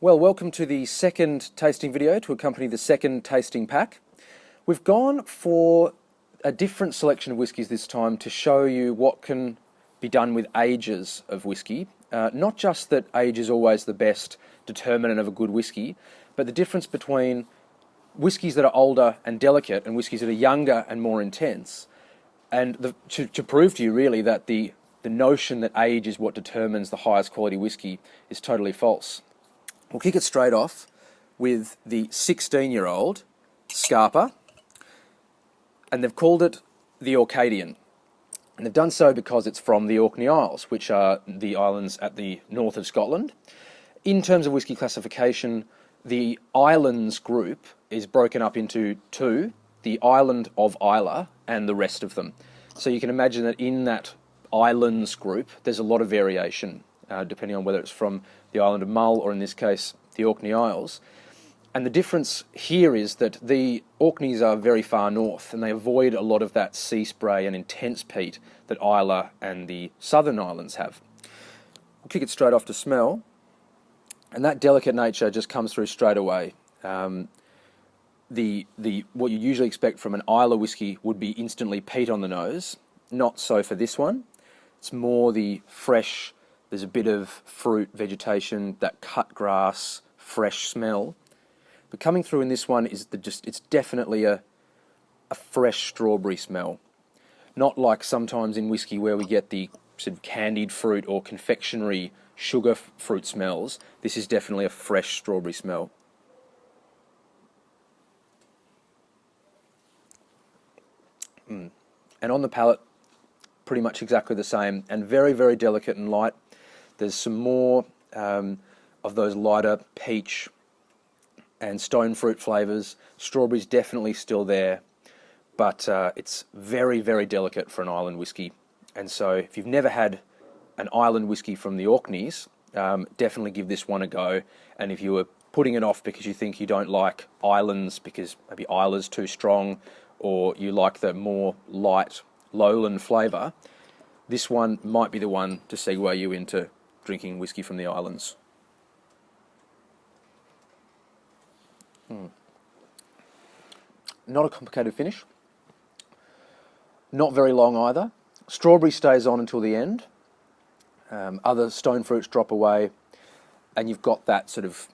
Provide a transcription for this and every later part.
Well, welcome to the second tasting video to accompany the second tasting pack. We've gone for a different selection of whiskies this time to show you what can be done with ages of whisky. Not just that age is always the best determinant of a good whisky, but the difference between whiskies that are older and delicate and whiskies that are younger and more intense. And to prove to you really that the notion that age is what determines the highest quality whisky is totally false. We'll kick it straight off with the 16-year-old Scarpa, and they've called it the Orcadian. And they've done so because it's from the Orkney Isles, which are the islands at the north of Scotland. In terms of whisky classification, the islands group is broken up into two, the island of Islay and the rest of them. So you can imagine that in that islands group, there's a lot of variation, depending on whether it's from the island of Mull or in this case, the Orkney Isles. And the difference here is that the Orkneys are very far north and they avoid a lot of that sea spray and intense peat that Islay and the southern islands have. We'll kick it straight off to smell. And that delicate nature just comes through straight away. What you usually expect from an Islay whisky would be instantly peat on the nose. Not so for this one. It's more the fresh, there's a bit of fruit, vegetation, that cut grass, fresh smell. But coming through in this one is it's definitely a fresh strawberry smell. Not like sometimes in whisky where we get the sort of candied fruit or confectionery sugar fruit smells. This is definitely a fresh strawberry smell. And on the palate, pretty much exactly the same, and very, very delicate and light. There's some more of those lighter peach and stone fruit flavours. Strawberry's definitely still there, but it's very, very delicate for an island whisky. And so if you've never had an island whisky from the Orkneys, definitely give this one a go. And if you were putting it off because you think you don't like islands because maybe Islay's too strong, or you like the more light lowland flavour, this one might be the one to segue you into drinking whisky from the islands. Not a complicated finish. Not very long either. Strawberry stays on until the end. Other stone fruits drop away, and you've got that sort of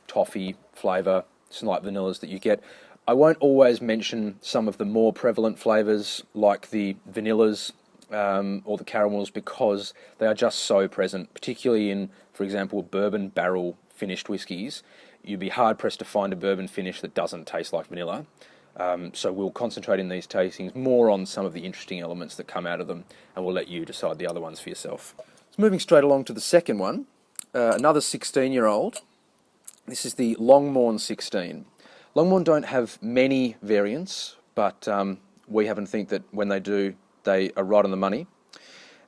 toffee flavour, some light vanillas that you get. I won't always mention some of the more prevalent flavours like the vanillas or the caramels because they are just so present, particularly in, for example, bourbon barrel finished whiskies. You'd be hard-pressed to find a bourbon finish that doesn't taste like vanilla. So we'll concentrate in these tastings more on some of the interesting elements that come out of them, and we'll let you decide the other ones for yourself. So moving straight along to the second one, another 16-year-old. This is the Longmorn 16. Longmorn don't have many variants, but we happen to think that when they do, they are right on the money.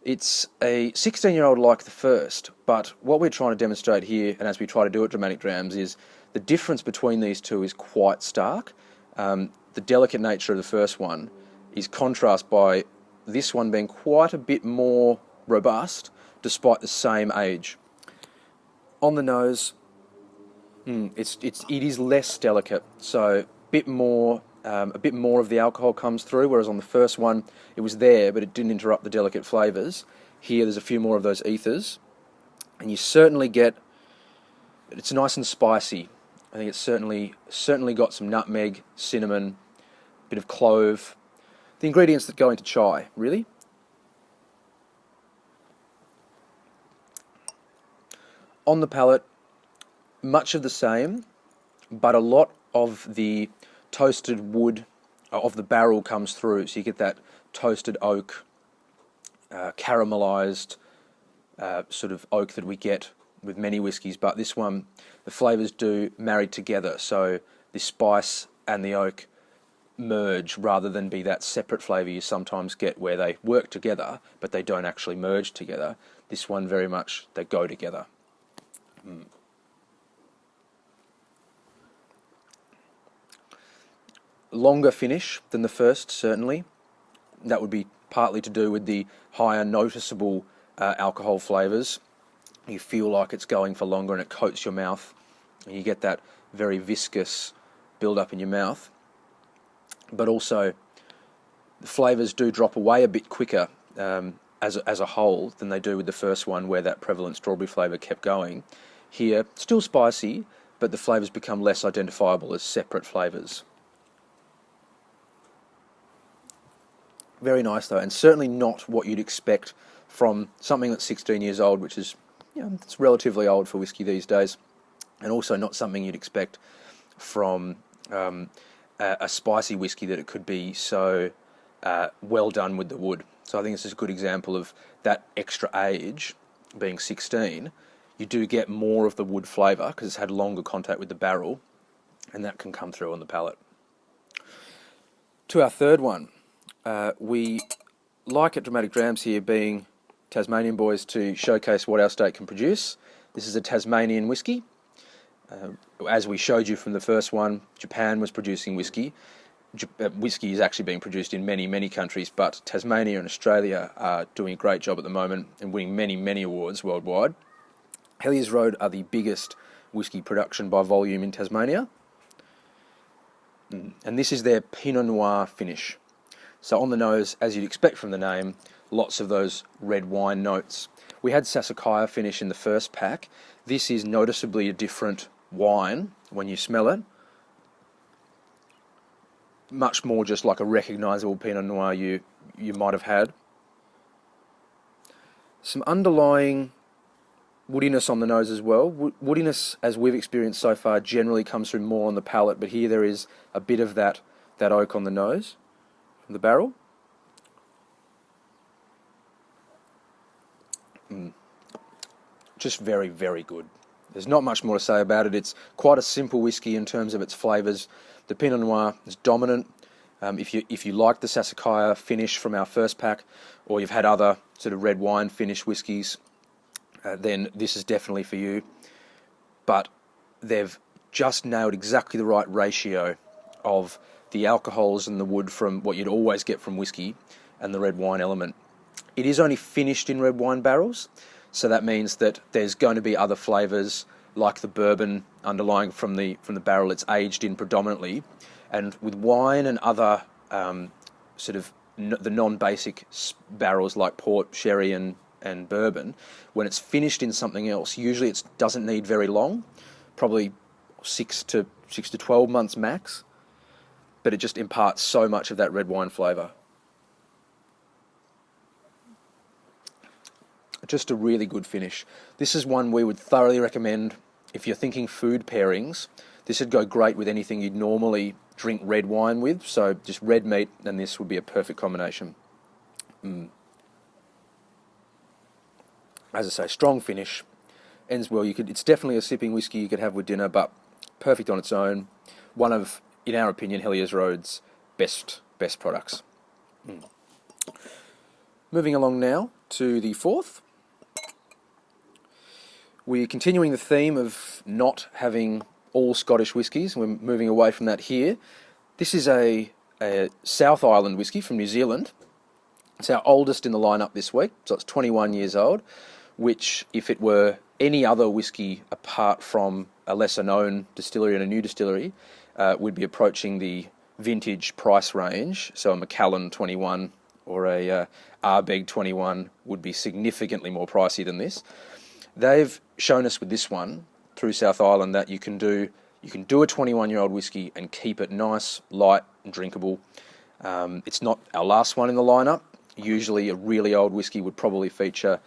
It's a 16-year-old like the first, but what we're trying to demonstrate here, and as we try to do at Dramatic Drams, is the difference between these two is quite stark. The delicate nature of the first one is contrast by this one being quite a bit more robust, despite the same age. On the nose, it is less delicate, so a bit more of the alcohol comes through, whereas on the first one it was there, but it didn't interrupt the delicate flavours. Here there's a few more of those ethers, and you certainly get, it's nice and spicy. I think it's certainly got some nutmeg, cinnamon, a bit of clove, the ingredients that go into chai, really. On the palate, much of the same, but a lot of the toasted wood of the barrel comes through, so you get that toasted oak, caramelised sort of oak that we get with many whiskies, but this one, the flavours do marry together, so the spice and the oak merge rather than be that separate flavour you sometimes get where they work together, but they don't actually merge together. This one very much, they go together. Longer finish than the first, certainly. That would be partly to do with the higher noticeable alcohol flavours. You feel like it's going for longer and it coats your mouth and you get that very viscous build up in your mouth. But also, the flavours do drop away a bit quicker as a whole than they do with the first one, where that prevalent strawberry flavour kept going. Here, still spicy, but the flavours become less identifiable as separate flavours. Very nice though, and certainly not what you'd expect from something that's 16 years old, which is, it's relatively old for whiskey these days, and also not something you'd expect from a spicy whiskey, that it could be so well done with the wood. So I think this is a good example of that extra age, being 16. You do get more of the wood flavour because it's had longer contact with the barrel, and that can come through on the palate. To our third one, we like at Dramatic Drams here, being Tasmanian boys, to showcase what our state can produce. This is a Tasmanian whiskey. As we showed you from the first one, Japan was producing whiskey. Whiskey is actually being produced in many, many countries, but Tasmania and Australia are doing a great job at the moment and winning many, many awards worldwide. Hellier's Road are the biggest whiskey production by volume in Tasmania. And this is their Pinot Noir finish. So on the nose, as you'd expect from the name, lots of those red wine notes. We had Sassicaia finish in the first pack. This is noticeably a different wine when you smell it. Much more just like a recognisable Pinot Noir you might have had. Some underlying woodiness on the nose as well. Woodiness, as we've experienced so far, generally comes through more on the palate, but here there is a bit of that oak on the nose from the barrel. Just very, very good. There's not much more to say about it. It's quite a simple whiskey in terms of its flavours. The Pinot Noir is dominant. If you like the Sassicaia finish from our first pack, or you've had other sort of red wine finish whiskies, then this is definitely for you. But they've just nailed exactly the right ratio of the alcohols and the wood from what you'd always get from whiskey and the red wine element. It is only finished in red wine barrels, so that means that there's going to be other flavours like the bourbon underlying from the barrel it's aged in predominantly. And with wine and other the non-basic barrels like port, sherry and bourbon, when it's finished in something else, usually it doesn't need very long, probably 6 to 12 months max, but it just imparts so much of that red wine flavour. Just a really good finish. This is one we would thoroughly recommend if you're thinking food pairings. This would go great with anything you'd normally drink red wine with, so just red meat and this would be a perfect combination. As I say, strong finish, ends well. It's definitely a sipping whiskey you could have with dinner, but perfect on its own. One of, in our opinion, Hellier's Road's best products. Moving along now to the fourth. We're continuing the theme of not having all Scottish whiskies. We're moving away from that here. This is a South Island whiskey from New Zealand. It's our oldest in the lineup this week, so it's 21 years old, which, if it were any other whiskey apart from a lesser-known distillery and a new distillery, would be approaching the vintage price range. So a Macallan 21 or a Ardbeg 21 would be significantly more pricey than this. They've shown us with this one through South Island that you can do a 21-year-old whiskey and keep it nice, light and drinkable. It's not our last one in the lineup. Usually a really old whiskey would probably feature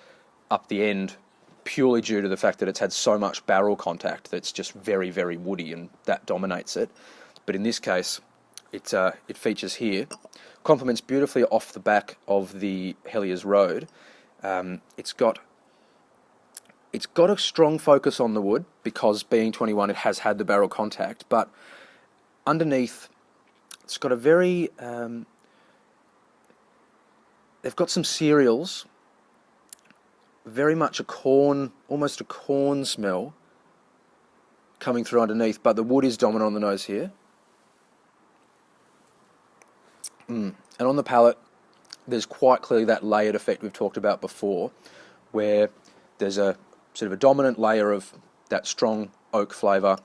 up the end purely due to the fact that it's had so much barrel contact that's just very, very woody, and that dominates it. But in this case, it features here. Complements beautifully off the back of the Hellier's Road. It's got a strong focus on the wood because, being 21, it has had the barrel contact, but underneath it's got a very... they've got some cereals, very much almost a corn smell coming through underneath, but the wood is dominant on the nose here. And on the palate, there's quite clearly that layered effect we've talked about before, where there's a sort of a dominant layer of that strong oak flavour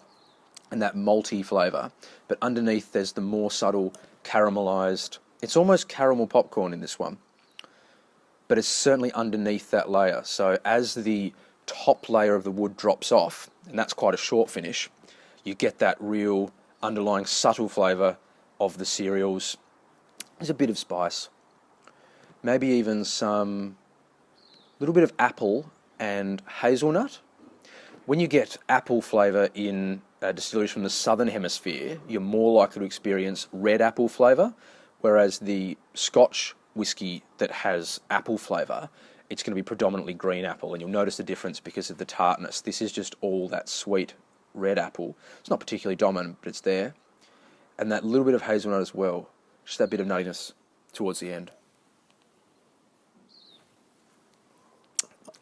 and that malty flavour, but underneath there's the more subtle caramelised. It's almost caramel popcorn in this one, but it's certainly underneath that layer. So as the top layer of the wood drops off, and that's quite a short finish, you get that real underlying subtle flavour of the cereals. There's a bit of spice, maybe even some little bit of apple and hazelnut. When you get apple flavour in distilleries from the southern hemisphere, you're more likely to experience red apple flavour, whereas the Scotch whisky that has apple flavour, it's going to be predominantly green apple, and you'll notice the difference because of the tartness. This is just all that sweet red apple. It's not particularly dominant, but it's there. And that little bit of hazelnut as well, just that bit of nuttiness towards the end.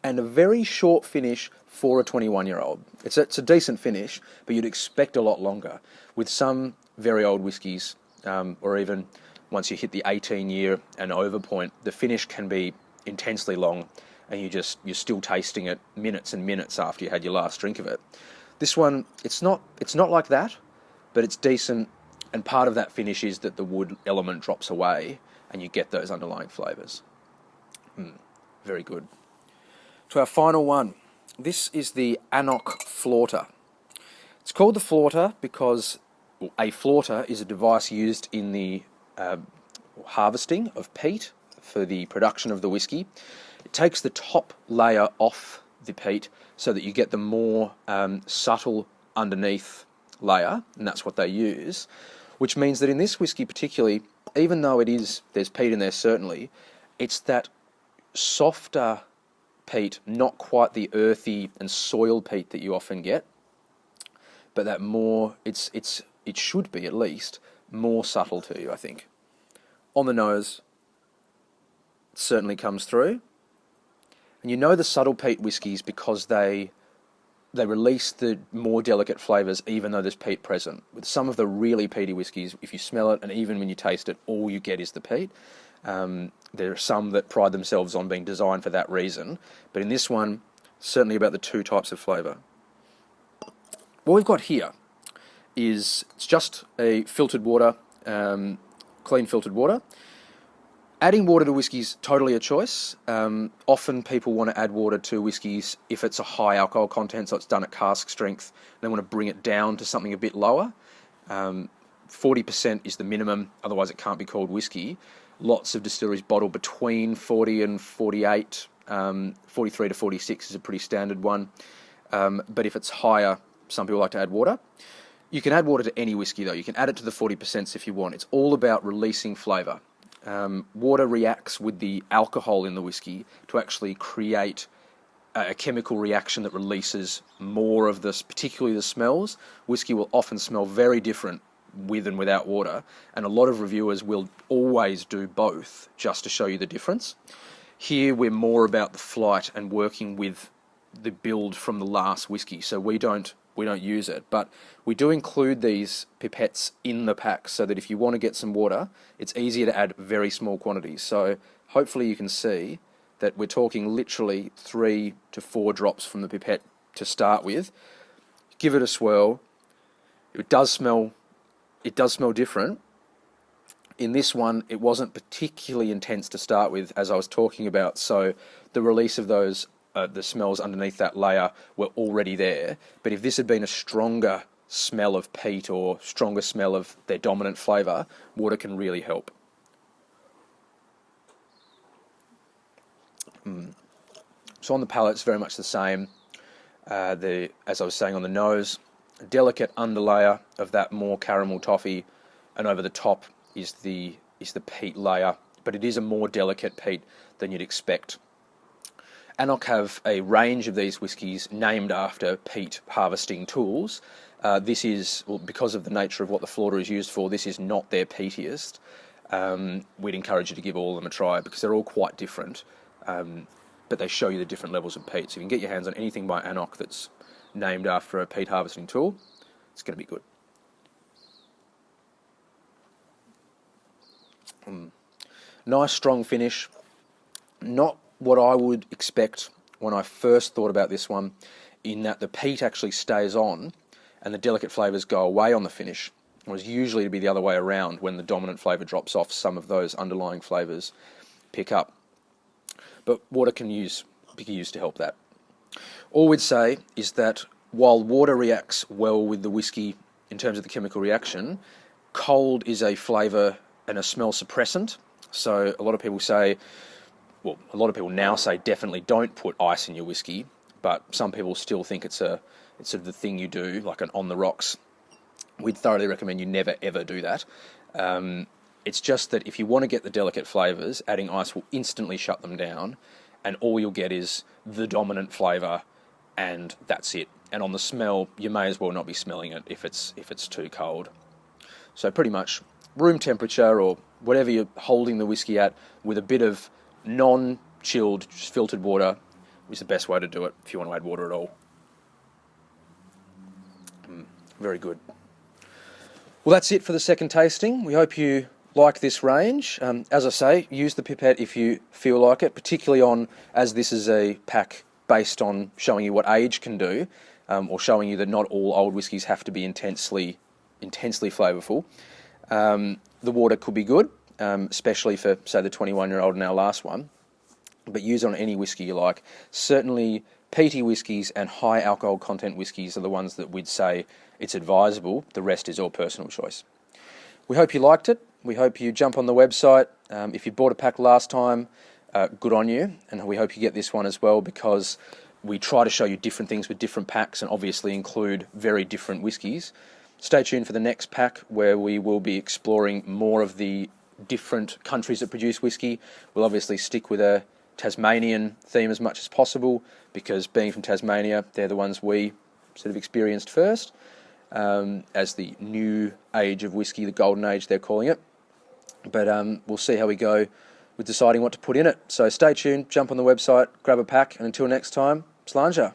And a very short finish for a 21-year-old. It's a decent finish, but you'd expect a lot longer. With some very old whiskies, or even once you hit the 18-year and over point, the finish can be intensely long, and you're still tasting it minutes and minutes after you had your last drink of it. This one, it's not like that, but it's decent, and part of that finish is that the wood element drops away, and you get those underlying flavours. Very good. To our final one. This is the Anok Flauter. It's called the Flauter because a flauter is a device used in the harvesting of peat for the production of the whisky. It takes the top layer off the peat so that you get the more subtle underneath layer, and that's what they use, which means that in this whisky particularly, even though there's peat in there certainly, it's that softer peat, not quite the earthy and soil peat that you often get, but that more, it should be at least more subtle to you, I think. On the nose, it certainly comes through. And you know the subtle peat whiskies because they release the more delicate flavours even though there's peat present. With some of the really peaty whiskies, if you smell it and even when you taste it, all you get is the peat. There are some that pride themselves on being designed for that reason, but in this one, certainly about the two types of flavour. What we've got here is it's just a filtered water, clean filtered water. Adding water to whisky is totally a choice. Often people want to add water to whiskies if it's a high alcohol content, so it's done at cask strength. They want to bring it down to something a bit lower. 40% is the minimum, otherwise it can't be called whisky. Lots of distilleries bottle between 40 and 48. 43 to 46 is a pretty standard one. But if it's higher, some people like to add water. You can add water to any whisky though. You can add it to the 40% if you want. It's all about releasing flavour. Water reacts with the alcohol in the whisky to actually create a chemical reaction that releases more of this, particularly the smells. Whisky will often smell very different with and without water, and a lot of reviewers will always do both just to show you the difference. Here we're more about the flight and working with the build from the last whisky, so we don't use it, but we do include these pipettes in the pack so that if you want to get some water, it's easier to add very small quantities. So hopefully you can see that we're talking literally 3 to 4 drops from the pipette to start with. Give it a swirl. It does smell different. In this one, it wasn't particularly intense to start with, as I was talking about, so the release of those the smells underneath that layer were already there. But if this had been a stronger smell of peat or stronger smell of their dominant flavour, water can really help. So on the palate, it's very much the same. As I was saying, on the nose, a delicate underlayer of that more caramel toffee, and over the top is the peat layer, but it is a more delicate peat than you'd expect. Anok have a range of these whiskies named after peat harvesting tools. This is, well, because of the nature of what the flauter is used for, this is not their peatiest. We'd encourage you to give all of them a try because they're all quite different, but they show you the different levels of peat. So if you can get your hands on anything by Anok that's named after a peat harvesting tool, it's going to be good. Nice strong finish. Not what I would expect when I first thought about this one, in that the peat actually stays on and the delicate flavours go away on the finish. Whereas usually to be the other way around, when the dominant flavour drops off, some of those underlying flavours pick up. But water can be used to help that. All we'd say is that while water reacts well with the whisky in terms of the chemical reaction, cold is a flavour and a smell suppressant. So a lot of people say, well, a lot of people now say definitely don't put ice in your whisky, but some people still think it's sort of the thing you do, like an on the rocks. We'd thoroughly recommend you never ever do that. It's just that if you want to get the delicate flavours, adding ice will instantly shut them down, and all you'll get is the dominant flavour, and that's it. And on the smell, you may as well not be smelling it if it's too cold. So pretty much room temperature or whatever you're holding the whisky at with a bit of non-chilled filtered water is the best way to do it if you want to add water at all. Very good. Well, that's it for the second tasting. We hope you like this range. As I say, use the pipette if you feel like it, particularly as this is a pack based on showing you what age can do, or showing you that not all old whiskies have to be intensely flavourful. The water could be good, especially for, say, the 21-year-old in our last one, but use it on any whisky you like. Certainly, peaty whiskies and high alcohol content whiskies are the ones that we'd say it's advisable. The rest is all personal choice. We hope you liked it. We hope you jump on the website. If you bought a pack last time, good on you, and we hope you get this one as well, because we try to show you different things with different packs and obviously include very different whiskies. Stay tuned for the next pack, where we will be exploring more of the different countries that produce whisky. We'll obviously stick with a Tasmanian theme as much as possible, because being from Tasmania, they're the ones we sort of experienced first, as the new age of whisky, the golden age they're calling it. But we'll see how we go with deciding what to put in it. So stay tuned, jump on the website, grab a pack, and until next time, Slàinte.